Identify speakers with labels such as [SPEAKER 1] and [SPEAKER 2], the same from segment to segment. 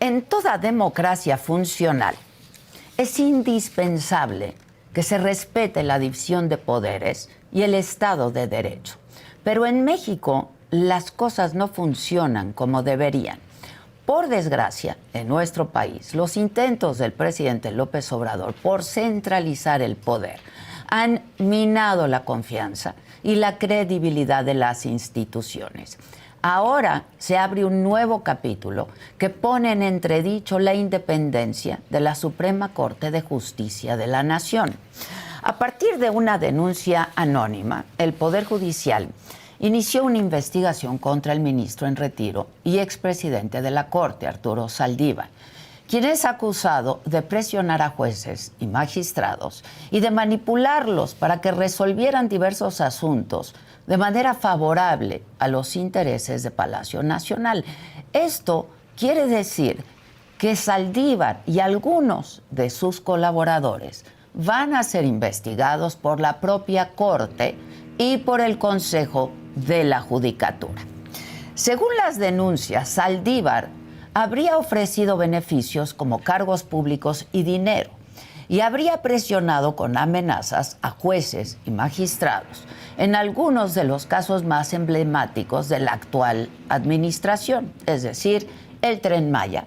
[SPEAKER 1] En toda democracia funcional es indispensable que se respete la división de poderes y el Estado de Derecho. Pero en México las cosas no funcionan como deberían. Por desgracia, en nuestro país, los intentos del presidente López Obrador por centralizar el poder han minado la confianza y la credibilidad de las instituciones. Ahora se abre un nuevo capítulo que pone en entredicho la independencia de la Suprema Corte de Justicia de la Nación. A partir de una denuncia anónima, el Poder Judicial inició una investigación contra el ministro en retiro y expresidente de la Corte, Arturo Saldívar, quien es acusado de presionar a jueces y magistrados y de manipularlos para que resolvieran diversos asuntos de manera favorable a los intereses de Palacio Nacional. Esto quiere decir que Saldívar y algunos de sus colaboradores van a ser investigados por la propia Corte y por el Consejo de la Judicatura. Según las denuncias, Saldívar habría ofrecido beneficios como cargos públicos y dinero, y habría presionado con amenazas a jueces y magistrados en algunos de los casos más emblemáticos de la actual administración, es decir, el Tren Maya,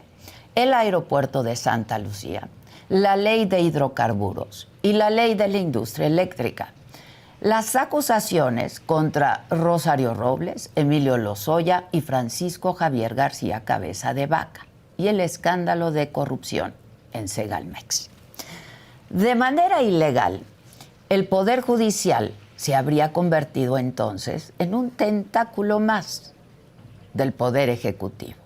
[SPEAKER 1] el aeropuerto de Santa Lucía, la ley de hidrocarburos y la ley de la industria eléctrica. Las acusaciones contra Rosario Robles, Emilio Lozoya y Francisco Javier García Cabeza de Vaca, y el escándalo de corrupción en Segalmex. De manera ilegal, el Poder Judicial se habría convertido entonces en un tentáculo más del Poder Ejecutivo.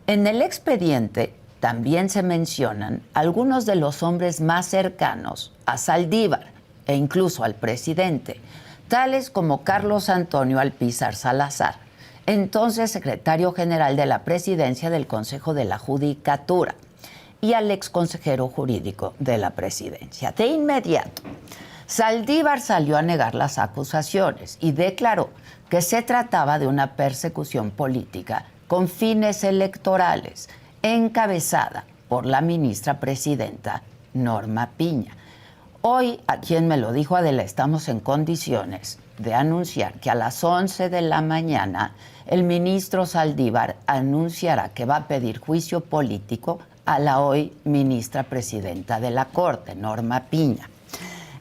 [SPEAKER 1] En el expediente también se mencionan algunos de los hombres más cercanos a Saldívar e incluso al presidente, tales como Carlos Antonio Alpizar Salazar, entonces secretario general de la Presidencia del Consejo de la Judicatura, y al exconsejero jurídico de la Presidencia. De inmediato, Saldívar salió a negar las acusaciones y declaró que se trataba de una persecución política con fines electorales, encabezada por la ministra presidenta Norma Piña. Hoy, a quien me lo dijo Adela, estamos en condiciones de anunciar que a las 11 de la mañana el ministro Saldívar anunciará que va a pedir juicio político a la hoy ministra presidenta de la Corte, Norma Piña.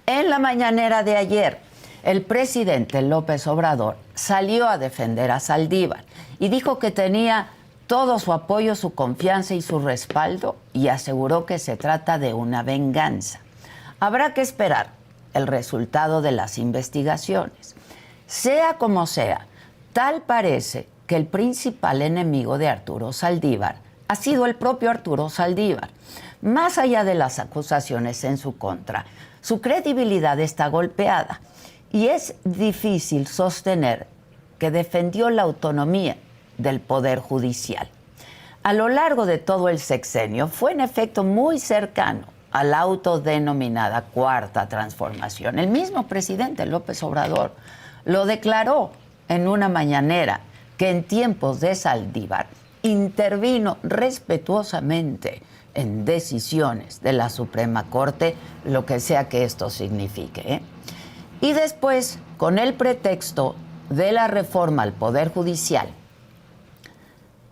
[SPEAKER 1] En la mañanera de ayer, el presidente López Obrador salió a defender a Saldívar y dijo que tenía todo su apoyo, su confianza y su respaldo, y aseguró que se trata de una venganza. Habrá que esperar el resultado de las investigaciones. Sea como sea, tal parece que el principal enemigo de Arturo Saldívar ha sido el propio Arturo Saldívar. Más allá de las acusaciones en su contra, su credibilidad está golpeada y es difícil sostener que defendió la autonomía del Poder Judicial. A lo largo de todo el sexenio fue en efecto muy cercano a la autodenominada Cuarta Transformación. El mismo presidente López Obrador lo declaró en una mañanera que en tiempos de Saldívar intervino respetuosamente en decisiones de la Suprema Corte, lo que sea que esto signifique, Y después, con el pretexto de la reforma al Poder Judicial,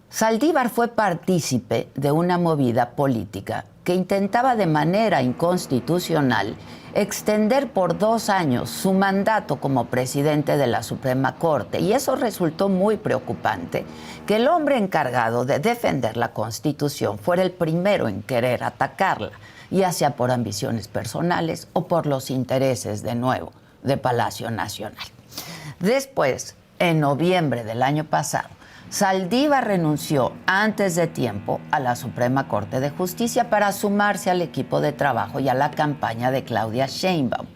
[SPEAKER 1] Saldívar fue partícipe de una movida política que intentaba de manera inconstitucional extender por 2 años su mandato como presidente de la Suprema Corte, y eso resultó muy preocupante, que el hombre encargado de defender la Constitución fuera el primero en querer atacarla, ya sea por ambiciones personales o por los intereses, de nuevo, de Palacio Nacional. Después, en noviembre del año pasado, Saldívar renunció antes de tiempo a la Suprema Corte de Justicia para sumarse al equipo de trabajo y a la campaña de Claudia Sheinbaum.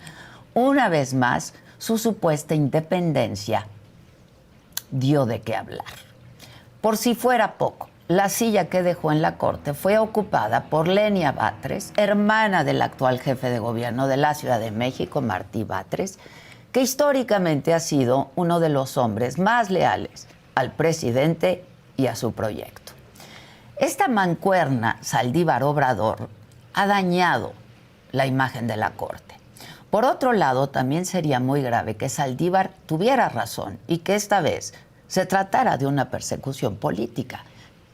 [SPEAKER 1] Una vez más, su supuesta independencia dio de qué hablar. Por si fuera poco, la silla que dejó en la Corte fue ocupada por Lenia Batres, hermana del actual jefe de gobierno de la Ciudad de México, Martí Batres, que históricamente ha sido uno de los hombres más leales al presidente y a su proyecto. Esta mancuerna Saldívar-Obrador ha dañado la imagen de la Corte. Por otro lado, también sería muy grave que Saldívar tuviera razón y que esta vez se tratara de una persecución política.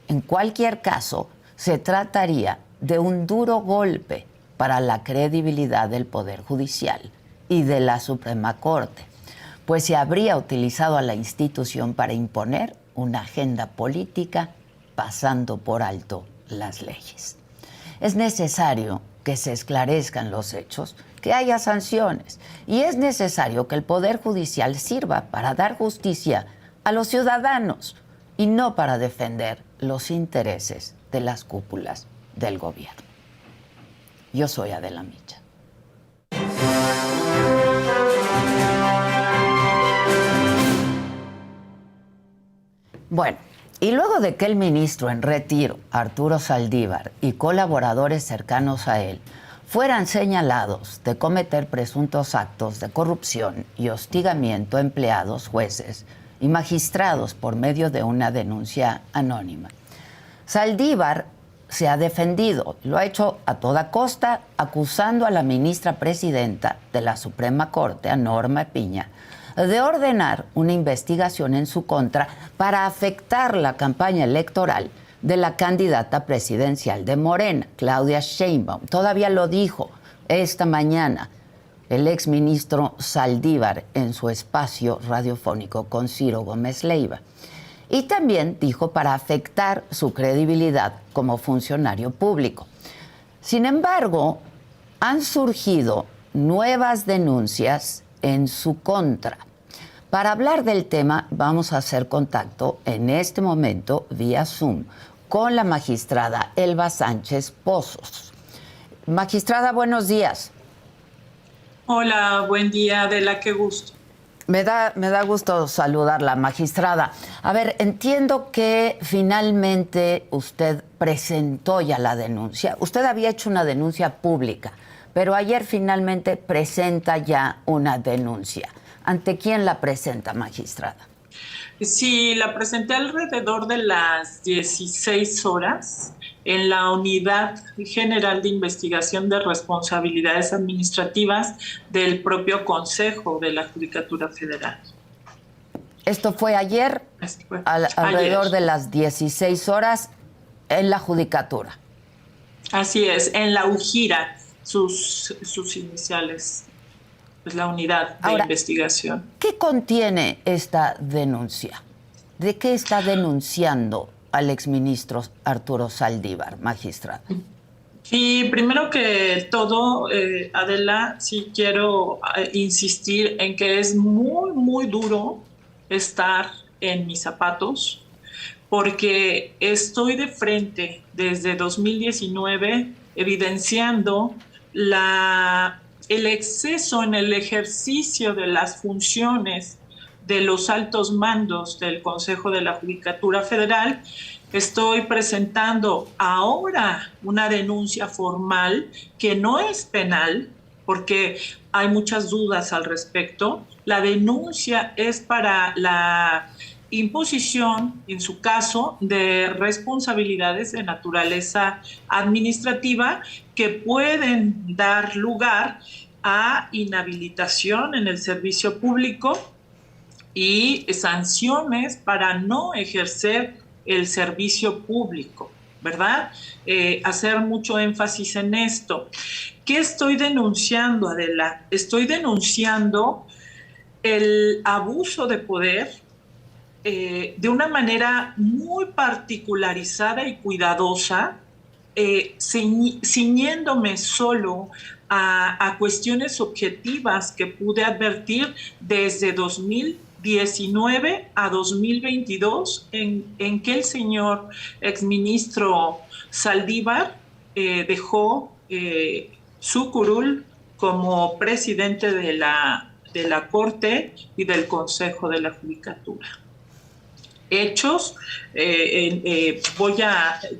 [SPEAKER 1] En cualquier caso, se trataría de un duro golpe para la credibilidad del Poder Judicial y de la Suprema Corte, pues se habría utilizado a la institución para imponer una agenda política pasando por alto las leyes. Es necesario que se esclarezcan los hechos, que haya sanciones, y es necesario que el Poder Judicial sirva para dar justicia a los ciudadanos y no para defender los intereses de las cúpulas del gobierno. Yo soy Adela Micha. Bueno, y luego de que el ministro en retiro, Arturo Saldívar, y colaboradores cercanos a él fueran señalados de cometer presuntos actos de corrupción y hostigamiento a empleados, jueces y magistrados por medio de una denuncia anónima, Saldívar se ha defendido, lo ha hecho a toda costa, acusando a la ministra presidenta de la Suprema Corte, a Norma Piña, de ordenar una investigación en su contra para afectar la campaña electoral de la candidata presidencial de Morena, Claudia Sheinbaum. Todavía lo dijo esta mañana el exministro Saldívar en su espacio radiofónico con Ciro Gómez Leiva. Y también dijo para afectar su credibilidad como funcionario público. Sin embargo, han surgido nuevas denuncias en su contra. Para hablar del tema, vamos a hacer contacto en este momento vía Zoom con la magistrada Elba Sánchez Pozos. Magistrada, buenos días.
[SPEAKER 2] Hola, buen día, Adela, qué gusto.
[SPEAKER 1] Me da gusto saludarla, magistrada. A ver, entiendo que finalmente usted presentó ya la denuncia. Usted había hecho una denuncia pública, pero ayer finalmente presenta ya una denuncia. ¿Ante quién la presenta, magistrada?
[SPEAKER 2] Sí, la presenté alrededor de las 16 horas en la Unidad General de Investigación de Responsabilidades Administrativas del propio Consejo de la Judicatura Federal.
[SPEAKER 1] Esto fue ayer, alrededor de las 16 horas, en la Judicatura.
[SPEAKER 2] Así es, en la UJIRA, sus iniciales. Es la unidad de investigación.
[SPEAKER 1] ¿Qué contiene esta denuncia? ¿De qué está denunciando al exministro Arturo Saldívar, magistrada?
[SPEAKER 2] Sí, primero que todo, Adela, sí quiero insistir en que es muy, muy duro estar en mis zapatos, porque estoy de frente desde 2019 evidenciando el exceso en el ejercicio de las funciones de los altos mandos del Consejo de la Judicatura Federal. Estoy presentando ahora una denuncia formal que no es penal, porque hay muchas dudas al respecto. La denuncia es para la imposición, en su caso, de responsabilidades de naturaleza administrativa que pueden dar lugar a inhabilitación en el servicio público y sanciones para no ejercer el servicio público, ¿verdad? Hacer mucho énfasis en esto. ¿Qué estoy denunciando, Adela? Estoy denunciando el abuso de poder de una manera muy particularizada y cuidadosa, ciñéndome solo a cuestiones objetivas que pude advertir desde 2019 a 2022, en que el señor exministro Saldívar dejó su curul como presidente de la Corte y del Consejo de la Judicatura. Hechos,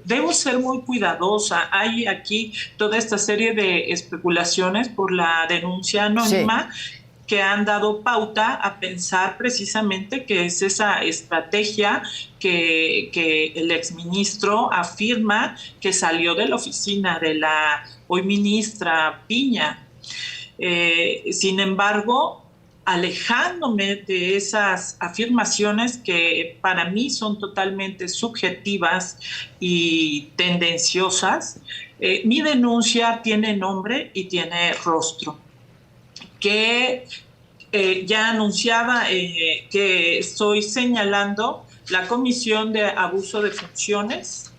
[SPEAKER 2] debo ser muy cuidadosa. Hay aquí toda esta serie de especulaciones por la denuncia anónima, sí, que han dado pauta a pensar precisamente que es esa estrategia que el exministro afirma que salió de la oficina de la hoy ministra Piña. Sin embargo, alejándome de esas afirmaciones que para mí son totalmente subjetivas y tendenciosas, mi denuncia tiene nombre y tiene rostro. Que ya anunciaba que estoy señalando la Comisión de Abuso de Funciones,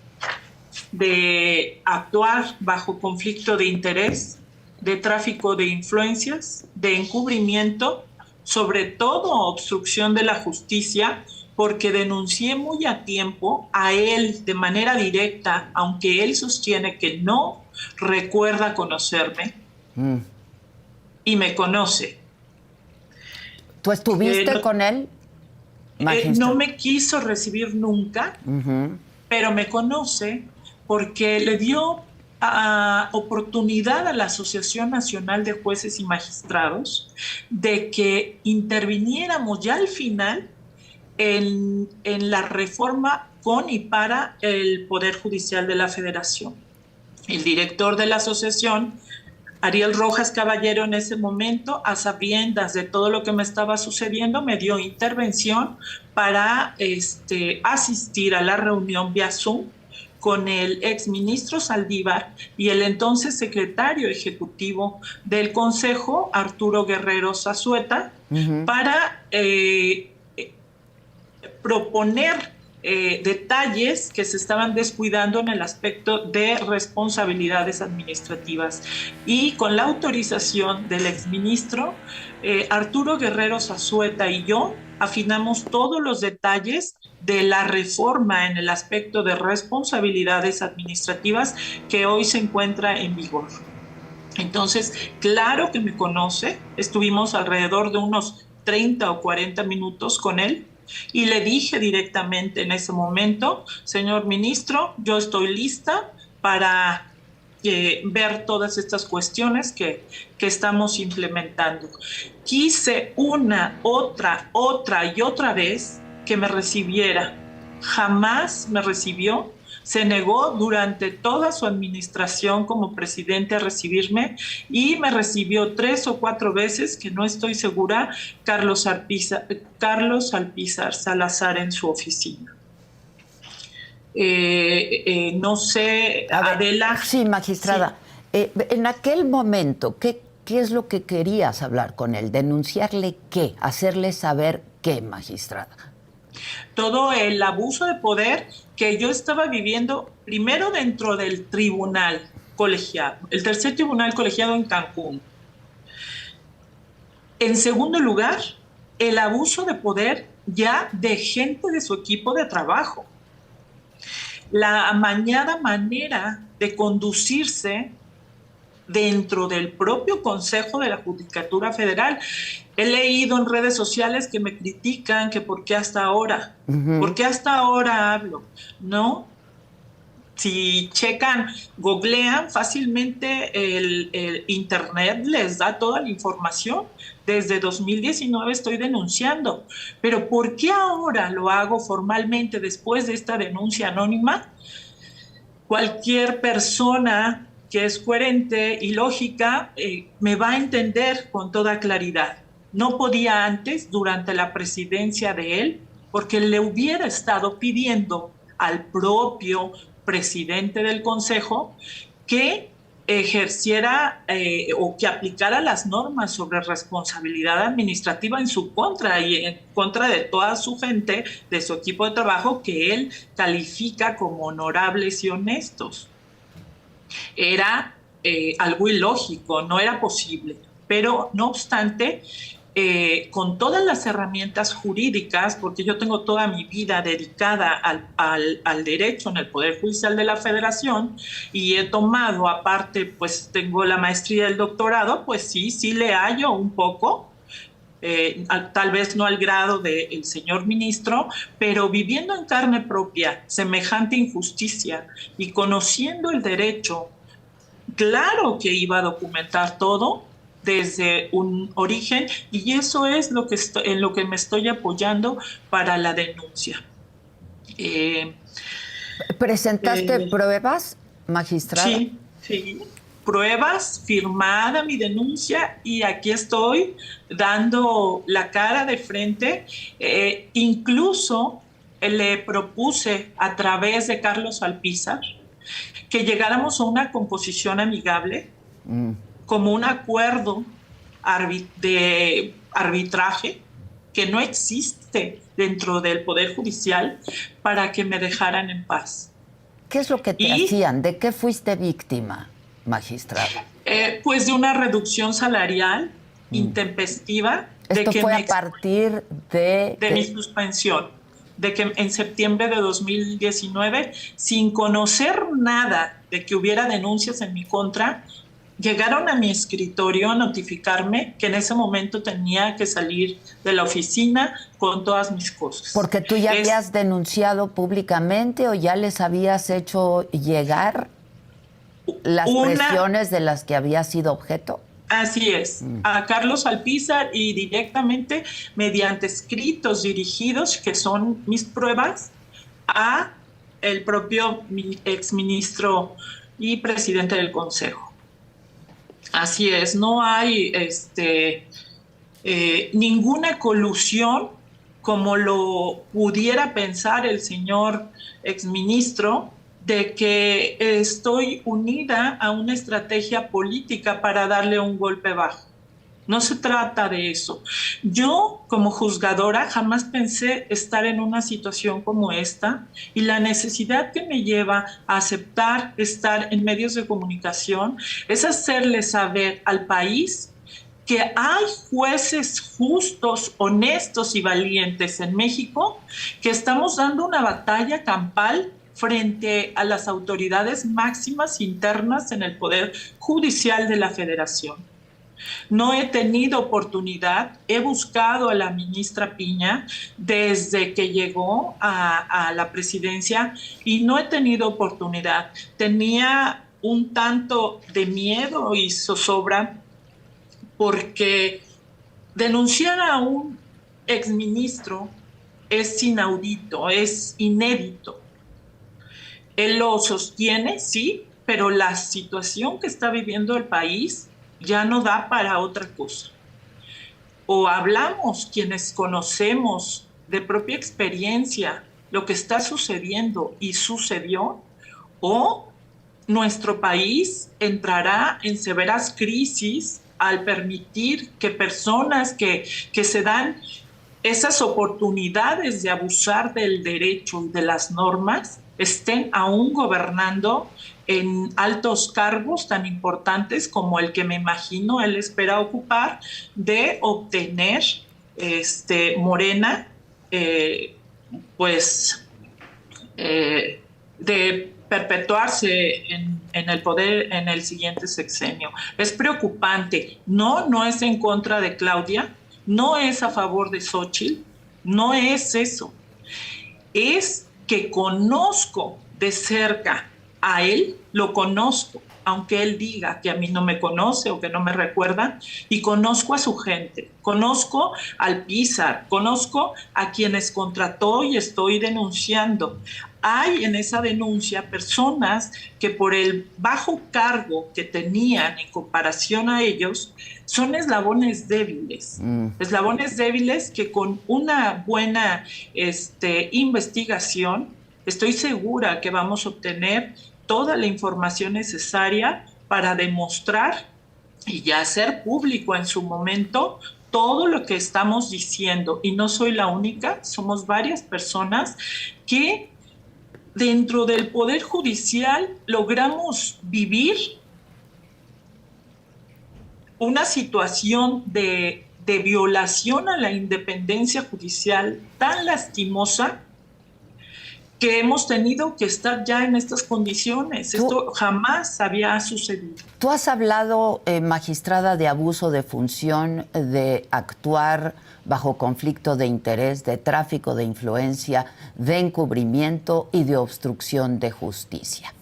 [SPEAKER 2] de actuar bajo conflicto de interés, de tráfico de influencias, de encubrimiento, sobre todo obstrucción de la justicia, porque denuncié muy a tiempo a él de manera directa, aunque él sostiene que no recuerda conocerme, y me conoce.
[SPEAKER 1] ¿Tú estuviste con él?
[SPEAKER 2] No me quiso recibir nunca, pero me conoce porque le dio oportunidad a la Asociación Nacional de Jueces y Magistrados de que interviniéramos ya al final en la reforma con y para el Poder Judicial de la Federación. El director de la asociación, Ariel Rojas Caballero, en ese momento, a sabiendas de todo lo que me estaba sucediendo, me dio intervención para asistir a la reunión vía Zoom con el exministro Saldívar y el entonces secretario ejecutivo del Consejo, Arturo Guerrero Zazueta, para proponer detalles que se estaban descuidando en el aspecto de responsabilidades administrativas. Y con la autorización del exministro, Arturo Guerrero Zazueta y yo afinamos todos los detalles de la reforma en el aspecto de responsabilidades administrativas que hoy se encuentra en vigor. Entonces, claro que me conoce, estuvimos alrededor de unos 30 o 40 minutos con él, y le dije directamente en ese momento: señor ministro, yo estoy lista para ver todas estas cuestiones que estamos implementando. Quise una, otra y otra vez que me recibiera. Jamás me recibió. Se negó durante toda su administración como presidente a recibirme y me recibió 3 o 4 veces, que no estoy segura, Carlos Alpizar Salazar en su oficina. No sé, Adela.
[SPEAKER 1] Sí, magistrada. Sí. En aquel momento, ¿qué es lo que querías hablar con él? ¿Denunciarle qué? ¿Hacerle saber qué, magistrada?
[SPEAKER 2] Todo el abuso de poder que yo estaba viviendo, primero dentro del tribunal colegiado, el tercer tribunal colegiado en Cancún. En segundo lugar, el abuso de poder ya de gente de su equipo de trabajo. La amañada manera de conducirse dentro del propio Consejo de la Judicatura Federal. He leído en redes sociales que me critican que por qué hasta ahora, ¿por qué hasta ahora hablo? No, si checan, googlean fácilmente, el internet les da toda la información. Desde 2019 estoy denunciando, pero ¿por qué ahora lo hago formalmente después de esta denuncia anónima? Cualquier persona que es coherente y lógica me va a entender con toda claridad. No podía antes, durante la presidencia de él, porque le hubiera estado pidiendo al propio presidente del Consejo que ejerciera o que aplicara las normas sobre responsabilidad administrativa en su contra y en contra de toda su gente, de su equipo de trabajo, que él califica como honorables y honestos. Era algo ilógico, no era posible, pero no obstante, con todas las herramientas jurídicas, porque yo tengo toda mi vida dedicada al derecho en el Poder Judicial de la Federación y he tomado, aparte, pues tengo la maestría y el doctorado, pues sí le hallo un poco, tal vez no al grado del señor ministro, pero viviendo en carne propia semejante injusticia y conociendo el derecho, claro que iba a documentar todo. desde un origen, y eso es lo que en lo que me estoy apoyando para la denuncia.
[SPEAKER 1] ¿Presentaste pruebas, magistrada?
[SPEAKER 2] Sí, sí, pruebas, firmada mi denuncia, y aquí estoy dando la cara de frente. Incluso le propuse a través de Carlos Alpizar que llegáramos a una composición amigable, como un acuerdo de arbitraje que no existe dentro del Poder Judicial, para que me dejaran en paz.
[SPEAKER 1] ¿Qué es lo que te hacían? ¿De qué fuiste víctima, magistrada?
[SPEAKER 2] Pues de una reducción salarial intempestiva.
[SPEAKER 1] Esto fue a partir de
[SPEAKER 2] mi suspensión, de que en septiembre de 2019, sin conocer nada de que hubiera denuncias en mi contra, llegaron a mi escritorio a notificarme que en ese momento tenía que salir de la oficina con todas mis cosas.
[SPEAKER 1] ¿Porque tú ya habías denunciado públicamente o ya les habías hecho llegar las presiones de las que había sido objeto?
[SPEAKER 2] Así es, a Carlos Alpizar, y directamente mediante escritos dirigidos, que son mis pruebas, a el propio exministro y presidente del Consejo. Así es, no hay ninguna colusión como lo pudiera pensar el señor exministro, de que estoy unida a una estrategia política para darle un golpe bajo. No se trata de eso. Yo, como juzgadora, jamás pensé estar en una situación como esta, y la necesidad que me lleva a aceptar estar en medios de comunicación es hacerle saber al país que hay jueces justos, honestos y valientes en México, que estamos dando una batalla campal frente a las autoridades máximas internas en el Poder Judicial de la Federación. No he tenido oportunidad, he buscado a la ministra Piña desde que llegó a la presidencia, y no he tenido oportunidad. Tenía un tanto de miedo y zozobra, porque denunciar a un exministro es inaudito, es inédito. Él lo sostiene, sí, pero la situación que está viviendo el país ya no da para otra cosa. O hablamos quienes conocemos de propia experiencia lo que está sucediendo y sucedió, o nuestro país entrará en severas crisis al permitir que personas que se dan esas oportunidades de abusar del derecho y de las normas estén aún gobernando en altos cargos tan importantes como el que me imagino él espera ocupar, de obtener Morena, de perpetuarse en el poder en el siguiente sexenio. Es preocupante. No es en contra de Claudia, no es a favor de Xóchitl, no es eso. Es que conozco de cerca a él, lo conozco, aunque él diga que a mí no me conoce o que no me recuerda, y conozco a su gente, conozco al Alpizar, conozco a quienes contrató y estoy denunciando. Hay en esa denuncia personas que, por el bajo cargo que tenían en comparación a ellos, son eslabones débiles. Eslabones débiles que con una buena investigación estoy segura que vamos a obtener toda la información necesaria para demostrar y ya hacer público en su momento todo lo que estamos diciendo. Y no soy la única, somos varias personas que dentro del Poder Judicial logramos vivir una situación de violación a la independencia judicial tan lastimosa, que hemos tenido que estar ya en estas condiciones. Esto jamás había sucedido.
[SPEAKER 1] Tú has hablado, magistrada, de abuso de función, de actuar bajo conflicto de interés, de tráfico de influencia, de encubrimiento y de obstrucción de justicia.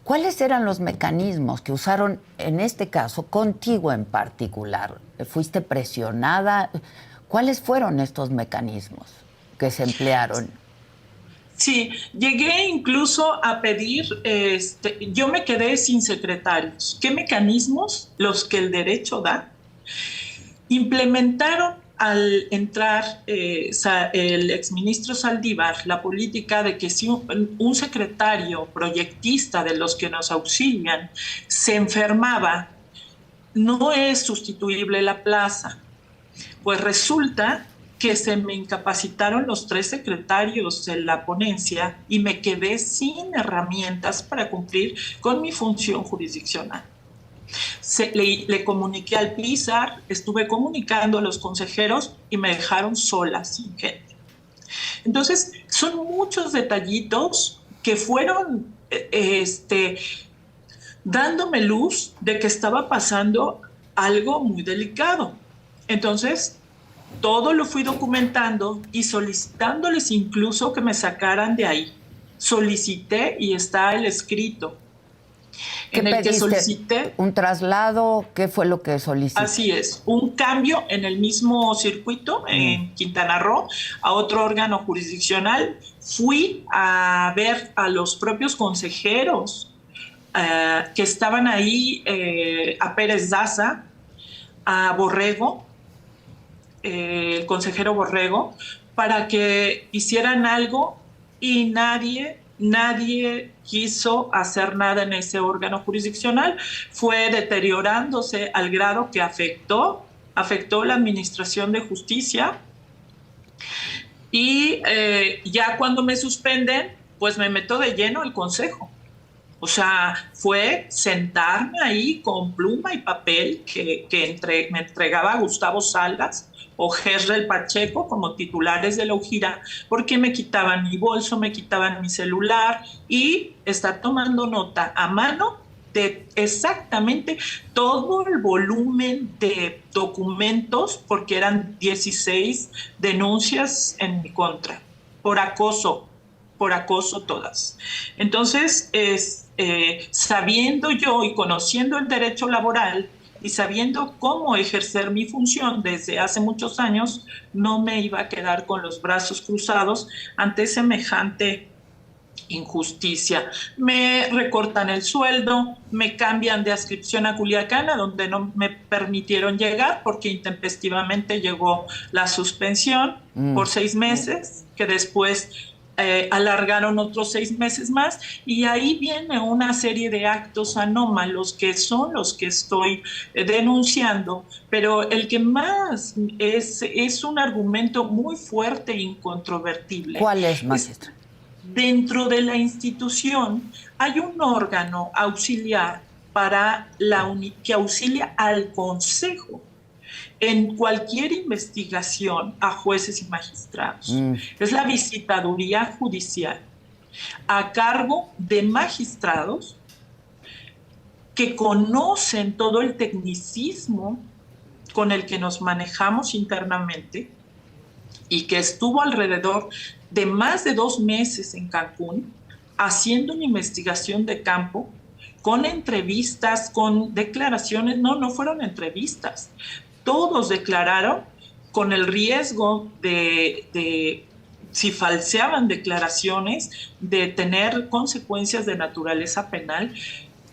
[SPEAKER 1] ¿Cuáles eran los mecanismos que usaron en este caso, contigo en particular? ¿Fuiste presionada? ¿Cuáles fueron estos mecanismos que se emplearon?
[SPEAKER 2] Sí, llegué incluso a pedir, yo me quedé sin secretarios. ¿Qué mecanismos, los que el derecho da, implementaron al entrar el exministro Saldívar la política de que si un secretario proyectista de los que nos auxilian se enfermaba, no es sustituible la plaza? Pues resulta que se me incapacitaron los 3 secretarios en la ponencia y me quedé sin herramientas para cumplir con mi función jurisdiccional. Le comuniqué al PISAR, estuve comunicando a los consejeros y me dejaron sola, sin gente. Entonces, son muchos detallitos que fueron dándome luz de que estaba pasando algo muy delicado. Entonces, todo lo fui documentando y solicitándoles incluso que me sacaran de ahí. Solicité y está el escrito.
[SPEAKER 1] ¿Qué pediste? Que solicité un traslado. ¿Qué fue lo que solicité?
[SPEAKER 2] Así es, un cambio en el mismo circuito en Quintana Roo a otro órgano jurisdiccional. Fui a ver a los propios consejeros que estaban ahí, a Pérez Daza, a Borrego, el consejero Borrego, para que hicieran algo, y nadie quiso hacer nada en ese órgano jurisdiccional. Fue deteriorándose al grado que afectó la administración de justicia, y ya cuando me suspenden, pues me meto de lleno al consejo. O sea, fue sentarme ahí con pluma y papel que me entregaba Gustavo Salas o Gerrel Pacheco como titulares de la UJIRA, porque me quitaban mi bolso, me quitaban mi celular, y estar tomando nota a mano de exactamente todo el volumen de documentos, porque eran 16 denuncias en mi contra, por acoso todas. Entonces, sabiendo yo y conociendo el derecho laboral y sabiendo cómo ejercer mi función desde hace muchos años, no me iba a quedar con los brazos cruzados ante semejante injusticia. Me recortan el sueldo, me cambian de adscripción a Culiacán, a donde no me permitieron llegar porque intempestivamente llegó la suspensión por 6 meses, que después alargaron otros 6 meses más, y ahí viene una serie de actos anómalos que son los que estoy denunciando, pero el que más es un argumento muy fuerte e incontrovertible.
[SPEAKER 1] ¿Cuál es, maestra?
[SPEAKER 2] Dentro de la institución hay un órgano auxiliar que auxilia al Consejo en cualquier investigación a jueces y magistrados. Es la visitaduría judicial, a cargo de magistrados que conocen todo el tecnicismo con el que nos manejamos internamente, y que estuvo alrededor de más de 2 meses en Cancún haciendo una investigación de campo, con entrevistas, con declaraciones. No fueron entrevistas. Todos declararon con el riesgo de si falseaban declaraciones, de tener consecuencias de naturaleza penal.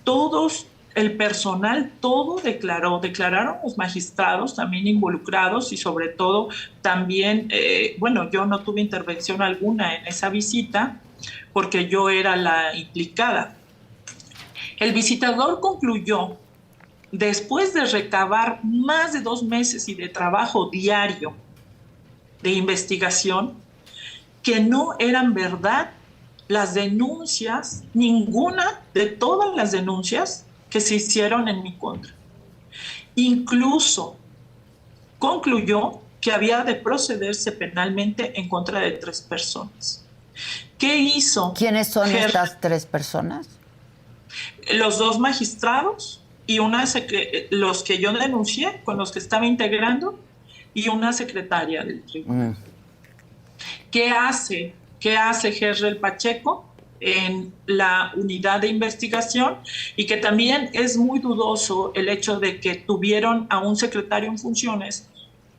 [SPEAKER 2] Todos, el personal, todo declararon los magistrados también involucrados, y sobre todo también, yo no tuve intervención alguna en esa visita porque yo era la implicada. El visitador concluyó, después de recabar más de 2 meses y de trabajo diario de investigación, que no eran verdad las denuncias, ninguna de todas las denuncias que se hicieron en mi contra. Incluso concluyó que había de procederse penalmente en contra de 3 personas. ¿Qué hizo?
[SPEAKER 1] ¿Quiénes son estas 3 personas?
[SPEAKER 2] Los 2 magistrados y los que yo denuncié, con los que estaba integrando, y una secretaria del tribunal. ¿Qué hace Gerrel Pacheco? en la unidad de investigación y que también es muy dudoso el hecho de que tuvieron a un secretario en funciones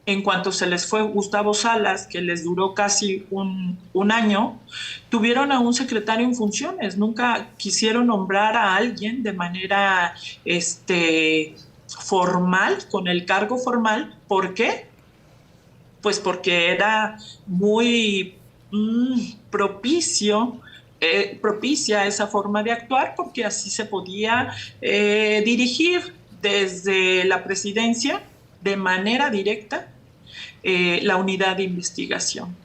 [SPEAKER 2] en cuanto se les fue Gustavo Salas, que les duró casi un año, tuvieron a un secretario en funciones, nunca quisieron nombrar a alguien de manera formal, con el cargo formal. ¿Por qué? Pues porque era muy propicia esa forma de actuar, porque así se podía dirigir desde la presidencia de manera directa la unidad de investigación.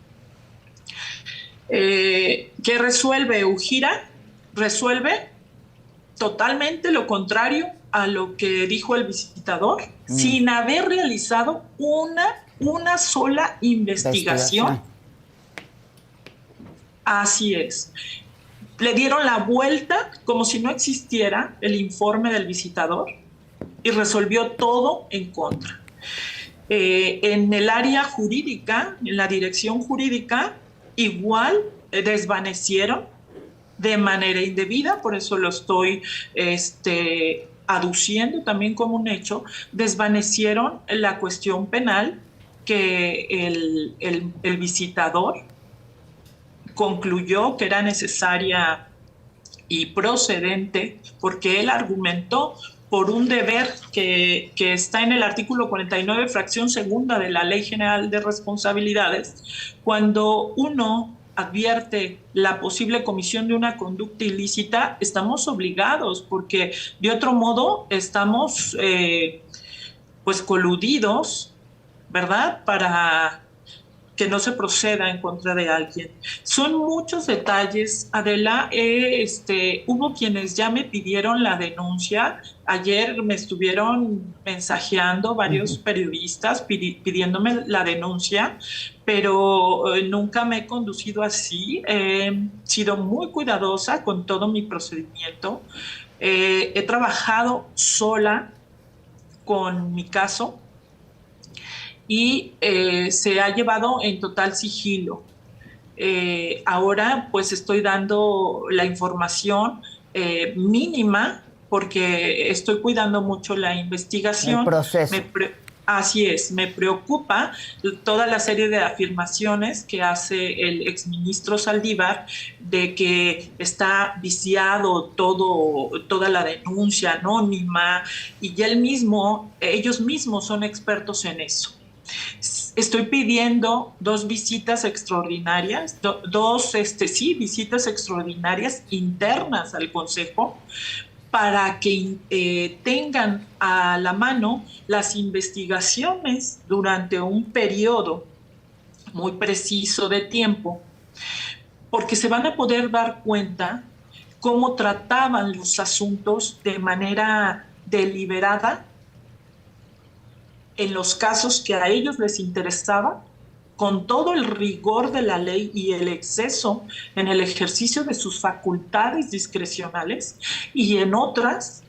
[SPEAKER 2] ¿Qué resuelve Ujira? Resuelve totalmente lo contrario a lo que dijo el visitador, sin haber realizado una sola investigación. Así es. Le dieron la vuelta como si no existiera el informe del visitador y resolvió todo en contra. En el área jurídica, en la dirección jurídica, igual desvanecieron de manera indebida, por eso lo estoy aduciendo también como un hecho, desvanecieron la cuestión penal que el visitador concluyó que era necesaria y procedente, porque él argumentó por un deber que está en el artículo 49, fracción segunda de la Ley General de Responsabilidades, cuando uno advierte la posible comisión de una conducta ilícita, estamos obligados, porque de otro modo estamos pues coludidos, ¿verdad?, para que no se proceda en contra de alguien. Son muchos detalles, Adela. Hubo quienes ya me pidieron la denuncia. Ayer me estuvieron mensajeando varios periodistas pidiéndome la denuncia, pero nunca me he conducido así. He sido muy cuidadosa con todo mi procedimiento. He trabajado sola con mi caso y se ha llevado en total sigilo. Ahora pues estoy dando la información mínima porque estoy cuidando mucho la investigación.
[SPEAKER 1] El proceso.
[SPEAKER 2] Así es, me preocupa toda la serie de afirmaciones que hace el exministro Saldívar de que está viciado toda la denuncia anónima, y ya ellos mismos son expertos en eso. Estoy pidiendo 2 visitas extraordinarias, visitas extraordinarias internas al Consejo, para que tengan a la mano las investigaciones durante un periodo muy preciso de tiempo, porque se van a poder dar cuenta cómo trataban los asuntos de manera deliberada en los casos que a ellos les interesaba, con todo el rigor de la ley y el exceso en el ejercicio de sus facultades discrecionales, y en otras,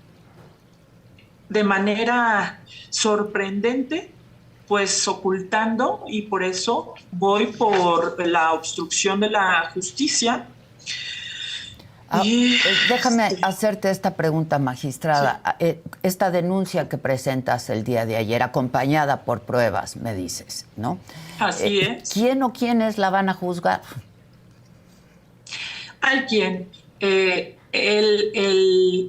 [SPEAKER 2] de manera sorprendente, pues ocultando, y por eso voy por la obstrucción de la justicia.
[SPEAKER 1] Déjame hacerte esta pregunta, magistrada. Sí. Esta denuncia que presentas el día de ayer, acompañada por pruebas, me dices, ¿no?
[SPEAKER 2] Así es.
[SPEAKER 1] ¿Quién o quiénes la van a juzgar?
[SPEAKER 2] Alguien.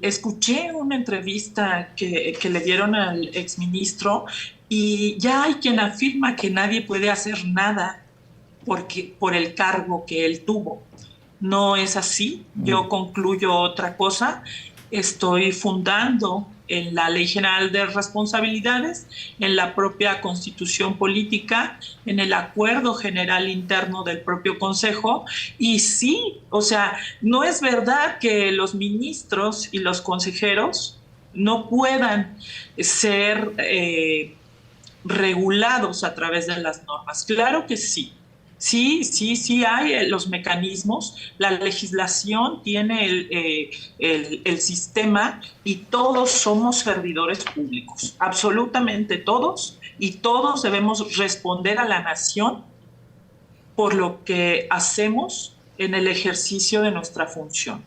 [SPEAKER 2] Escuché una entrevista que le dieron al exministro, y ya hay quien afirma que nadie puede hacer nada por el cargo que él tuvo. No es así. Yo concluyo otra cosa. Estoy fundando en la Ley General de Responsabilidades, en la propia Constitución Política, en el acuerdo general interno del propio Consejo. Y sí, o sea, no es verdad que los ministros y los consejeros no puedan ser regulados a través de las normas. Claro que sí. Sí hay los mecanismos, la legislación tiene el sistema, y todos somos servidores públicos, absolutamente todos, y todos debemos responder a la nación por lo que hacemos en el ejercicio de nuestra función.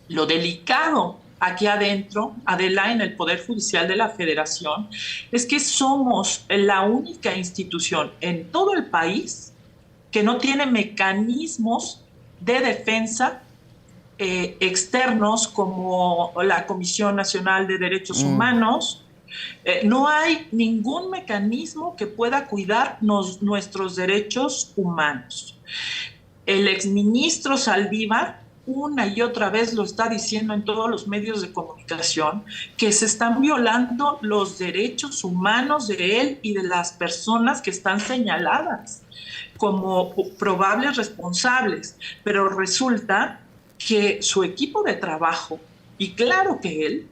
[SPEAKER 2] Lo delicado aquí adentro, Adela, en el Poder Judicial de la Federación, es que somos la única institución en todo el país que no tiene mecanismos de defensa externos como la Comisión Nacional de Derechos Humanos. No hay ningún mecanismo que pueda cuidar nuestros derechos humanos. El exministro Saldívar una y otra vez lo está diciendo en todos los medios de comunicación, que se están violando los derechos humanos de él y de las personas que están señaladas como probables responsables, pero resulta que su equipo de trabajo, y claro que él,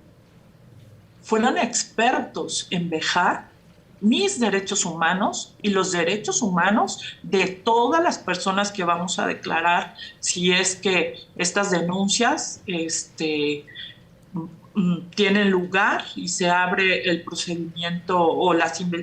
[SPEAKER 2] fueron expertos en vejar mis derechos humanos y los derechos humanos de todas las personas que vamos a declarar si es que estas denuncias tienen lugar y se abre el procedimiento o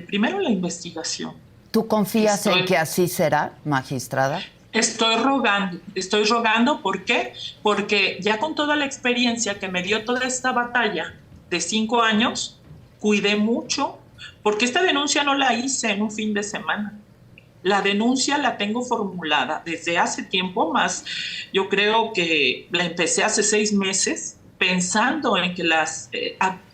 [SPEAKER 2] primero la investigación.
[SPEAKER 1] ¿Tú confías en que así será, magistrada?
[SPEAKER 2] Estoy rogando, ¿por qué? Porque ya con toda la experiencia que me dio toda esta batalla de 5 años, cuidé mucho, porque esta denuncia no la hice en un fin de semana. La denuncia la tengo formulada desde hace tiempo, más yo creo que la empecé hace 6 meses, pensando en que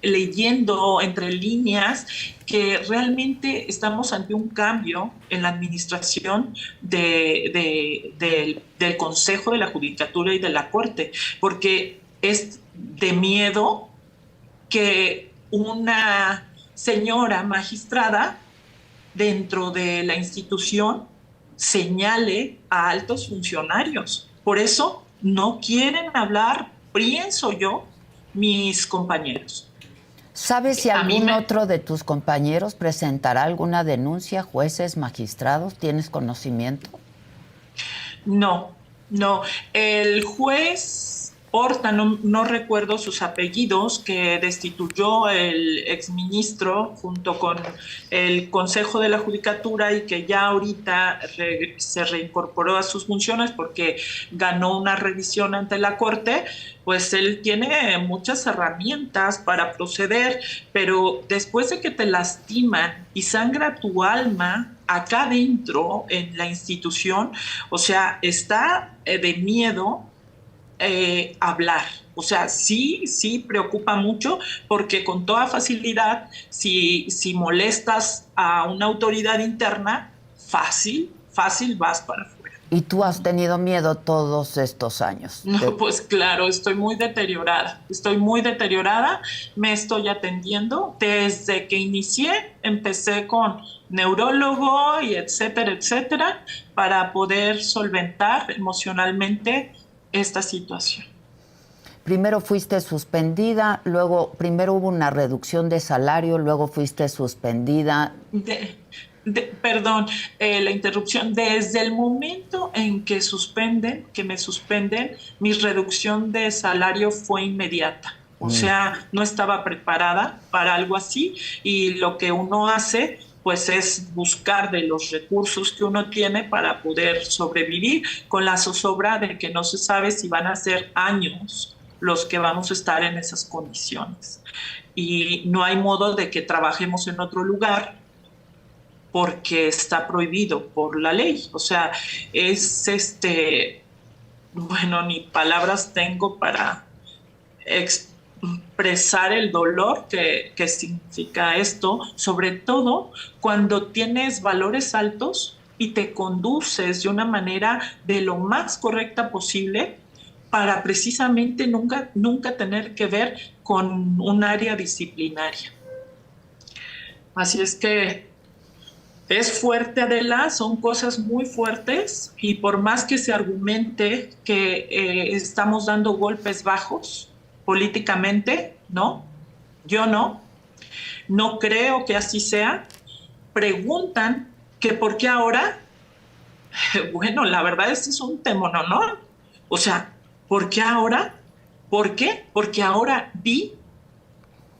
[SPEAKER 2] leyendo entre líneas, que realmente estamos ante un cambio en la administración del Consejo de la Judicatura y de la Corte, porque es de miedo que una señora magistrada dentro de la institución señale a altos funcionarios. Por eso no quieren hablar, pienso yo, mis compañeros.
[SPEAKER 1] ¿Sabes si algún otro de tus compañeros presentará alguna denuncia, jueces, magistrados? ¿Tienes conocimiento?
[SPEAKER 2] No. El juez Horta, no recuerdo sus apellidos, que destituyó el exministro junto con el Consejo de la Judicatura y que ya ahorita se reincorporó a sus funciones porque ganó una revisión ante la Corte, pues él tiene muchas herramientas para proceder, pero después de que te lastiman y sangra tu alma acá dentro en la institución, o sea, está de miedo hablar. O sea, sí preocupa mucho, porque con toda facilidad, si molestas a una autoridad interna, fácil vas para afuera.
[SPEAKER 1] ¿Y tú has tenido miedo todos estos años?
[SPEAKER 2] No, pues claro, estoy muy deteriorada, me estoy atendiendo. Desde que inicié, empecé con neurólogo y etcétera, para poder solventar emocionalmente esta situación.
[SPEAKER 1] Primero fuiste suspendida, primero hubo una reducción de salario, luego fuiste suspendida.
[SPEAKER 2] Perdón, la interrupción. Desde el momento en que me suspenden, mi reducción de salario fue inmediata. O sea, no estaba preparada para algo así, y lo que uno hace pues es buscar de los recursos que uno tiene para poder sobrevivir, con la zozobra de que no se sabe si van a ser años los que vamos a estar en esas condiciones. Y no hay modo de que trabajemos en otro lugar porque está prohibido por la ley. O sea, es bueno, ni palabras tengo para expresar el dolor que significa esto, sobre todo cuando tienes valores altos y te conduces de una manera de lo más correcta posible para precisamente nunca tener que ver con un área disciplinaria. Así es que es fuerte, Adela, son cosas muy fuertes, y por más que se argumente que estamos dando golpes bajos políticamente, ¿no? Yo no creo que así sea. Preguntan que por qué ahora. Bueno, la verdad es un temononón. O sea, ¿por qué ahora? ¿Por qué? Porque ahora vi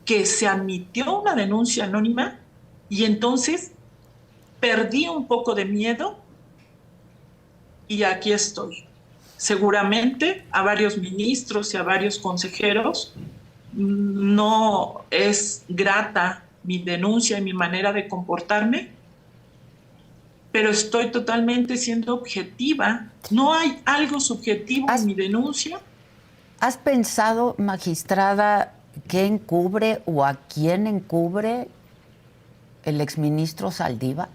[SPEAKER 2] que se admitió una denuncia anónima y entonces perdí un poco de miedo y aquí estoy. seguramente a varios ministros y a varios consejeros no es grata mi denuncia y mi manera de comportarme, pero estoy totalmente siendo objetiva. No hay algo subjetivo en mi denuncia.
[SPEAKER 1] ¿Has pensado, magistrada, qué encubre o a quién encubre el exministro Saldívar?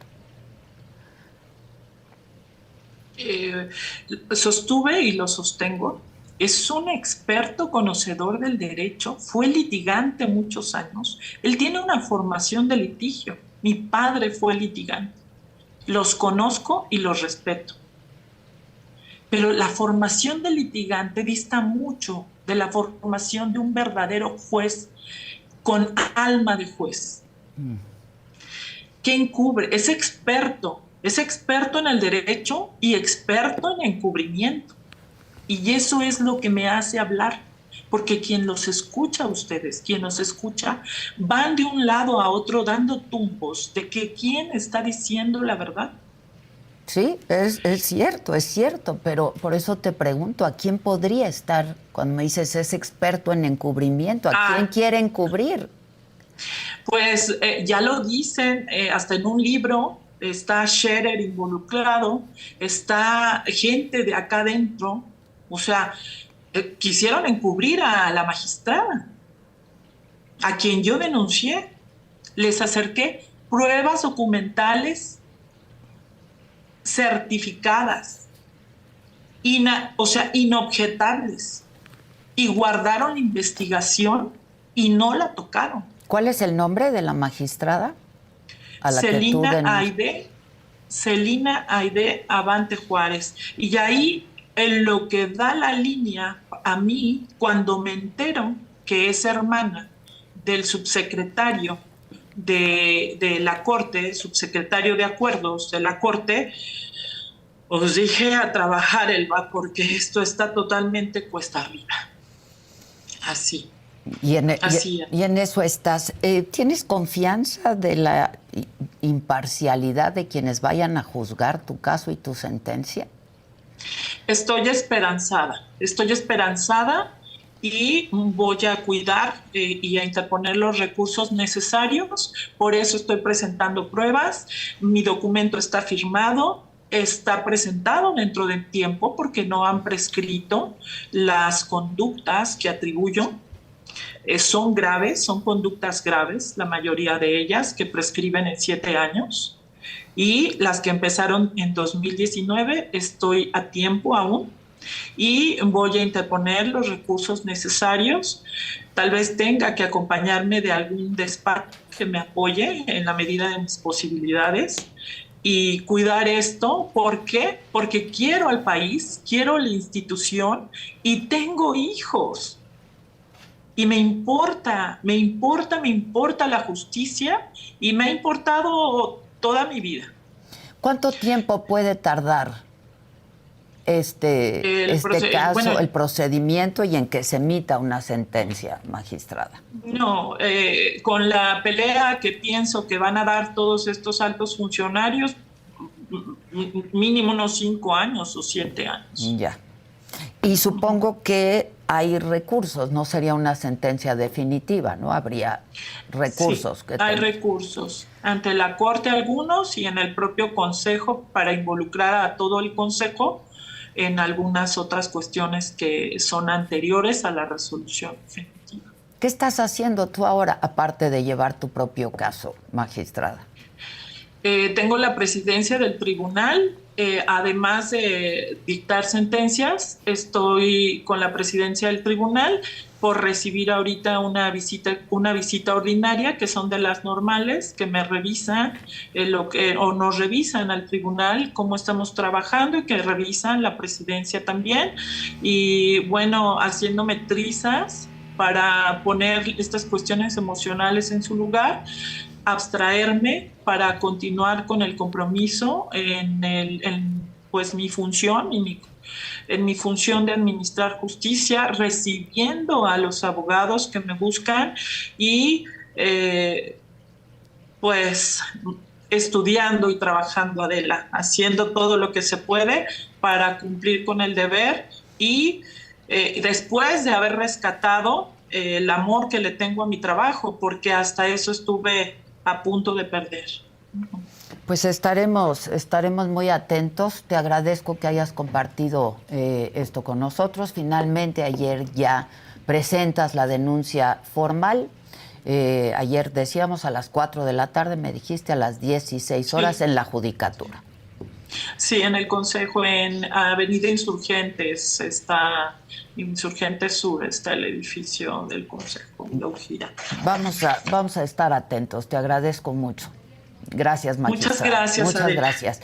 [SPEAKER 2] Sostuve y lo sostengo. Es un experto conocedor del derecho, fue litigante muchos años. Él tiene una formación de litigio. Mi padre fue litigante. Los conozco y los respeto. Pero la formación del litigante dista mucho de la formación de un verdadero juez con alma de juez. ¿Qué encubre? Es experto en el derecho y experto en encubrimiento. Y eso es lo que me hace hablar, porque quien los escucha a ustedes, quien los escucha, van de un lado a otro dando tumbos de que quién está diciendo la verdad.
[SPEAKER 1] Sí, es cierto, pero por eso te pregunto, ¿a quién podría estar, cuando me dices es experto en encubrimiento, a quién quiere encubrir?
[SPEAKER 2] Pues ya lo dicen, hasta en un libro está Scherer involucrado, está gente de acá adentro, o sea, quisieron encubrir a la magistrada, a quien yo denuncié. Les acerqué pruebas documentales certificadas, inobjetables, y guardaron la investigación y no la tocaron.
[SPEAKER 1] ¿Cuál es el nombre de la magistrada a la
[SPEAKER 2] Celina Aide Abante Juárez? Y ahí, en lo que da la línea a mí, cuando me entero que es hermana del subsecretario de la Corte, subsecretario de Acuerdos de la Corte, os dije a trabajar, Elba, porque esto está totalmente cuesta arriba. Así.
[SPEAKER 1] Y en eso estás. ¿Tienes confianza de la imparcialidad de quienes vayan a juzgar tu caso y tu sentencia?
[SPEAKER 2] Estoy esperanzada y voy a cuidar y a interponer los recursos necesarios. Por eso estoy presentando pruebas. Mi documento está firmado, está presentado dentro del tiempo porque no han prescrito las conductas que atribuyo. Son graves, son conductas graves, la mayoría de ellas que prescriben en 7 años, y las que empezaron en 2019 estoy a tiempo aún y voy a interponer los recursos necesarios. Tal vez tenga que acompañarme de algún despacho que me apoye en la medida de mis posibilidades y cuidar esto. ¿Por qué? Porque quiero al país, quiero la institución y tengo hijos. Y me importa la justicia y me ha importado toda mi vida.
[SPEAKER 1] ¿Cuánto tiempo puede tardar este caso, bueno, el procedimiento y en que se emita una sentencia, magistrada?
[SPEAKER 2] No, con la pelea que pienso que van a dar todos estos altos funcionarios, mínimo unos 5 años o 7 años.
[SPEAKER 1] Ya. Y supongo que hay recursos, no sería una sentencia definitiva, ¿no? Habría recursos.
[SPEAKER 2] Sí, hay recursos ante la Corte algunos y en el propio Consejo para involucrar a todo el Consejo en algunas otras cuestiones que son anteriores a la resolución definitiva.
[SPEAKER 1] ¿Qué estás haciendo tú ahora, aparte de llevar tu propio caso, magistrada?
[SPEAKER 2] Tengo la presidencia del tribunal. Además de dictar sentencias, estoy con la presidencia del tribunal por recibir ahorita una visita ordinaria, que son de las normales, que me revisan o nos revisan al tribunal cómo estamos trabajando y que revisan la presidencia también. Y bueno, haciéndome trizas para poner estas cuestiones emocionales en su lugar, abstraerme para continuar con el compromiso en mi función en mi función de administrar justicia, recibiendo a los abogados que me buscan y estudiando y trabajando, Adela, haciendo todo lo que se puede para cumplir con el deber y después de haber rescatado el amor que le tengo a mi trabajo, porque hasta eso estuve a punto de perder.
[SPEAKER 1] Pues estaremos muy atentos. Te agradezco que hayas compartido esto con nosotros. Finalmente, ayer ya presentas la denuncia formal. Ayer decíamos a las 4 de la tarde, me dijiste a las 16 horas en la Judicatura.
[SPEAKER 2] Sí, en el Consejo, en Avenida Insurgentes, está Insurgentes Sur, está el edificio del Consejo de Ujía.
[SPEAKER 1] Vamos a estar atentos. Te agradezco mucho. Gracias, magistrada.
[SPEAKER 2] Muchas gracias,
[SPEAKER 1] Muchas
[SPEAKER 2] Adela.
[SPEAKER 1] gracias.